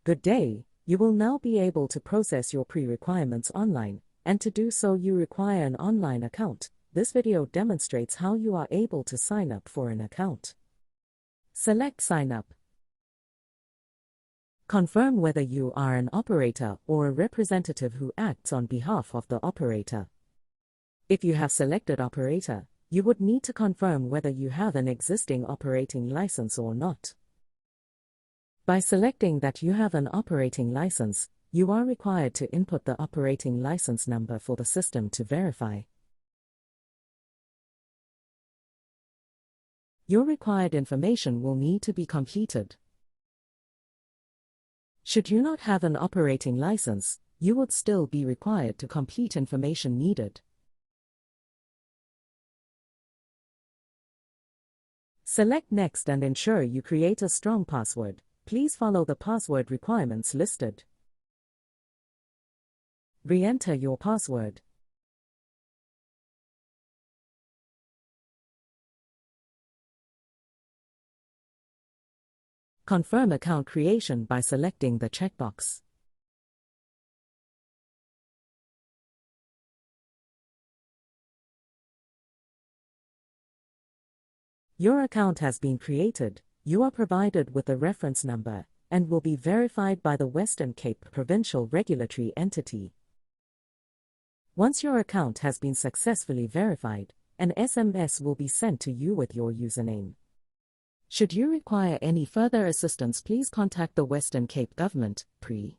Good day. You will now be able to process your pre-requirements online, and to do so you require an online account. This video demonstrates how you are able to sign up for an account. Select Sign Up. Confirm whether you are an operator or a representative who acts on behalf of the operator. If you have selected operator, you would need to confirm whether you have an existing operating license or not. By selecting that you have an operating license, you are required to input the operating license number for the system to verify. Your required information will need to be completed. Should you not have an operating license, you would still be required to complete information needed. Select Next and ensure you create a strong password. Please follow the password requirements listed. Re-enter your password. Confirm account creation by selecting the checkbox. Your account has been created. You are provided with a reference number and will be verified by the Western Cape Provincial Regulatory Entity. Once your account has been successfully verified, an SMS will be sent to you with your username. Should you require any further assistance, please contact the Western Cape Government, PRE.